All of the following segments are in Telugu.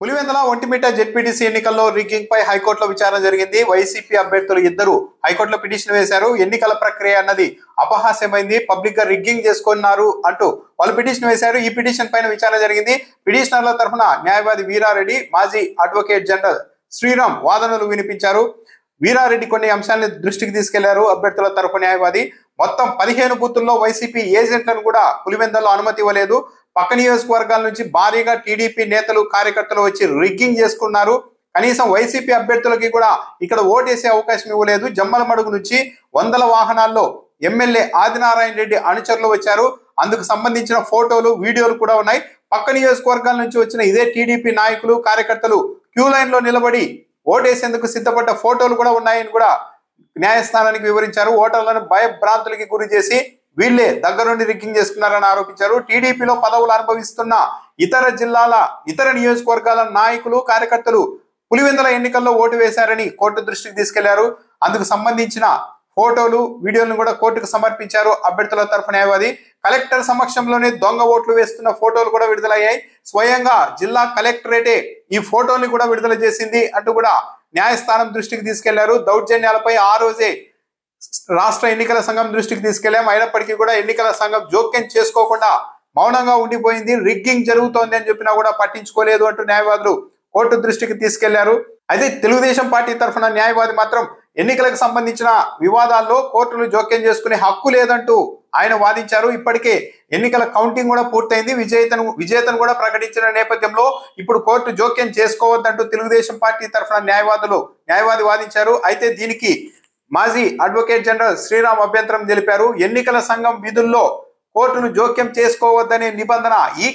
పులివెందుల ఒంటిమిట్ట జెడ్పీటీసీ ఎన్నికల్లో రిగ్గింగ్ పై హైకోర్టులో విచారణ జరిగింది. వైసీపీ అభ్యర్థులు ఇద్దరు హైకోర్టులో పిటిషన్ వేశారు. ఎన్నికల ప్రక్రియ అన్నది అపహాస్యమైంది, పబ్లిక్ గా రిగ్గింగ్ చేసుకున్నారు అంటూ వాళ్ళు పిటిషన్ వేశారు. ఈ పిటిషన్ పైన విచారణ జరిగింది. పిటిషనర్ల తరఫున న్యాయవాది వీరారెడ్డి, మాజీ అడ్వకేట్ జనరల్ శ్రీరామ్ వాదనలు వినిపించారు. వీరారెడ్డి కొన్ని అంశాలను దృష్టికి తీసుకెళ్లారు. అభ్యర్థుల తరఫు న్యాయవాది మొత్తం 15 బూతుల్లో వైసీపీ ఏజెంట్లను కూడా పులివెందులలో అనుమతి ఇవ్వలేదు. పక్క నియోజకవర్గాల నుంచి భారీగా టీడీపీ నేతలు కార్యకర్తలు వచ్చి రిగ్గింగ్ చేసుకున్నారు. కనీసం వైసీపీ అభ్యర్థులకి కూడా ఇక్కడ ఓటేసే అవకాశం ఇవ్వలేదు. జమ్మలమడుగు నుంచి వందల వాహనాల్లో ఎమ్మెల్యే ఆదినారాయణ రెడ్డి అనుచరులు వచ్చారు. అందుకు సంబంధించిన ఫోటోలు, వీడియోలు కూడా ఉన్నాయి. పక్క నియోజకవర్గాల నుంచి వచ్చిన ఇదే టీడీపీ నాయకులు, కార్యకర్తలు క్యూ లైన్ లో నిలబడి ఓటేసేందుకు సిద్ధపడ్డ ఫోటోలు కూడా ఉన్నాయని కూడా న్యాయస్థానానికి వివరించారు. ఓటర్లను భయభ్రాంతులకి గురి చేసి వీళ్లే దగ్గరుండి రిగ్గింగ్ చేసుకున్నారని ఆరోపించారు. టీడీపీలో పదవులు అనుభవిస్తున్న ఇతర జిల్లాల, ఇతర నియోజకవర్గాల నాయకులు, కార్యకర్తలు పులివెందుల ఎన్నికల్లో ఓటు వేశారని కోర్టు దృష్టికి తీసుకెళ్లారు. అందుకు సంబంధించిన ఫోటోలు, వీడియోలను కూడా కోర్టుకు సమర్పించారు అభ్యర్థుల తరఫు న్యాయవాది. కలెక్టర్ సమక్షంలోనే దొంగ ఓట్లు వేస్తున్న ఫోటోలు కూడా విడుదలయ్యాయి. స్వయంగా జిల్లా కలెక్టరేటే ఈ ఫోటోల్ని కూడా విడుదల చేసింది అంటూ కూడా న్యాయస్థానం దృష్టికి తీసుకెళ్లారు. దౌర్జన్యాలపై ఆ రోజే రాష్ట్ర ఎన్నికల సంఘం దృష్టికి తీసుకెళ్లాం. అయినప్పటికీ కూడా ఎన్నికల సంఘం జోక్యం చేసుకోకుండా మౌనంగా ఉండిపోయింది. రిగ్గింగ్ జరుగుతోంది అని చెప్పినా కూడా పట్టించుకోలేదు అంటూ న్యాయవాదులు కోర్టు దృష్టికి తీసుకెళ్లారు. అయితే తెలుగుదేశం పార్టీ తరఫున న్యాయవాది మాత్రం ఎన్నికలకు సంబంధించిన వివాదాల్లో కోర్టులు జోక్యం చేసుకునే హక్కు లేదంటూ ఆయన వాదించారు. ఇప్పటికే ఎన్నికల కౌంటింగ్ కూడా పూర్తయింది. విజేతను కూడా ప్రకటించిన నేపథ్యంలో ఇప్పుడు కోర్టు జోక్యం చేసుకోవద్దంటూ తెలుగుదేశం పార్టీ తరఫున న్యాయవాది వాదించారు. అయితే దీనికి మాజీ అడ్వకేట్ జనరల్ శ్రీరామ్ అభ్యంతరం తెలిపారు. ఎన్నికల సంఘం విధుల్లో కోర్టును జోక్యం చేసుకోవద్దనే నిబంధన ఈ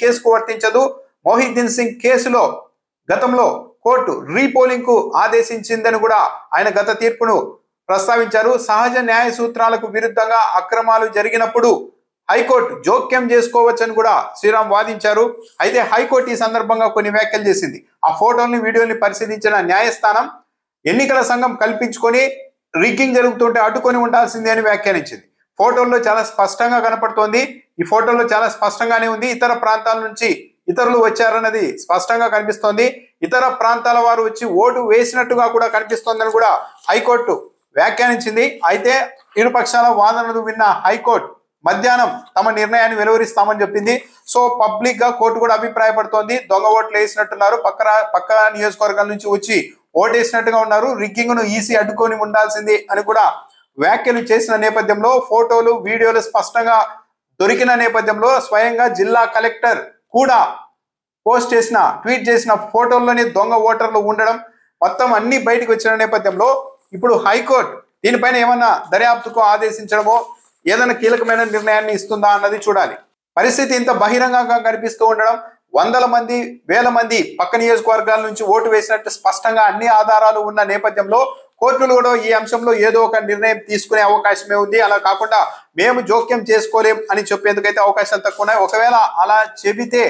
కేసుకు వర్తించదు. మొహిద్దీన్ సింగ్ కేసులో గతంలో కోర్టు రీపోలింగ్ కు ఆదేశించిందని కూడా ఆయన గత తీర్పును ప్రస్తావించారు. సహజ న్యాయ సూత్రాలకు విరుద్ధంగా అక్రమాలు జరిగినప్పుడు హైకోర్టు జోక్యం చేసుకోవచ్చని కూడా శ్రీరామ్ వాదించారు. అయితే హైకోర్టు ఈ సందర్భంగా కొన్ని వ్యాఖ్యలు చేసింది. ఆ ఫోటోల్ని, వీడియోని పరిశీలించిన న్యాయస్థానం ఎన్నికల సంఘం కల్పించుకొని రిగ్గింగ్ జరుగుతుంటే అడ్డుకొని ఉండాల్సిందే అని వ్యాఖ్యానించింది. ఫోటోల్లో చాలా స్పష్టంగా కనపడుతోంది. ఈ ఫోటోల్లో చాలా స్పష్టంగానే ఉంది. ఇతర ప్రాంతాల నుంచి ఇతరులు వచ్చారన్నది స్పష్టంగా కనిపిస్తోంది. ఇతర ప్రాంతాల వారు వచ్చి ఓటు వేసినట్టుగా కూడా కనిపిస్తోందని కూడా హైకోర్టు వ్యాఖ్యానించింది. అయితే ఇరుపక్షాల వాదనలు విన్న హైకోర్టు మధ్యాహ్నం తమ నిర్ణయాన్ని వెలువరిస్తామని చెప్పింది. సో పబ్లిక్ గా కోర్టు కూడా అభిప్రాయపడుతోంది. దొంగ ఓట్లు వేసినట్టున్నారు, పక్క నియోజకవర్గాల నుంచి వచ్చి ఓటేసినట్టుగా ఉన్నారు, రిగ్గింగ్ ను ఈసీ అడ్డుకొని ఉండాల్సింది అని కూడా వ్యాఖ్యలు చేసిన నేపథ్యంలో, ఫోటోలు, వీడియోలు స్పష్టంగా దొరికిన నేపథ్యంలో స్వయంగా జిల్లా కలెక్టర్ కూడా ట్వీట్ చేసిన ఫోటోల్లోని దొంగ ఓటర్లు ఉండడం, మొత్తం అన్ని బయటకు వచ్చిన నేపథ్యంలో ఇప్పుడు హైకోర్టు దీనిపైన ఏమన్నా దర్యాప్తుకు ఆదేశించడమో, ఏదైనా కీలకమైన నిర్ణయాన్ని ఇస్తుందా అన్నది చూడాలి. పరిస్థితి ఇంత బహిరంగంగా కనిపిస్తూ ఉండడం, వందల మంది, వేల మంది పక్క నియోజకవర్గాల నుంచి ఓటు వేసినట్టు స్పష్టంగా అన్ని ఆధారాలు ఉన్న నేపథ్యంలో కోర్టులు కూడా ఈ అంశంలో ఏదో ఒక నిర్ణయం తీసుకునే అవకాశమే ఉంది. అలా కాకుండా మేము జోక్యం చేసుకోలేం అని చెప్పేందుకైతే అవకాశాలు తక్కువ ఉన్నాయి. ఒకవేళ అలా చెబితే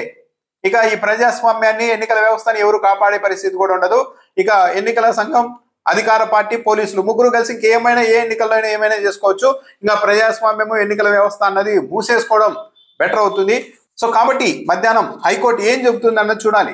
ఇక ఈ ప్రజాస్వామ్యాన్ని, ఎన్నికల వ్యవస్థని ఎవరు కాపాడే పరిస్థితి కూడా ఉండదు. ఇక ఎన్నికల సంఘం, అధికార పార్టీ, పోలీసులు ముగ్గురు కలిసి ఇంకేమైనా, ఏ ఎన్నికల్లో అయినా ఏమైనా చేసుకోవచ్చు. ఇంకా ప్రజాస్వామ్యము, ఎన్నికల వ్యవస్థ అన్నది మూసేసుకోవడం బెటర్ అవుతుంది. సో కాబట్టి మధ్యాహ్నం హైకోర్టు ఏం చెబుతుంది అన్నది చూడాలి.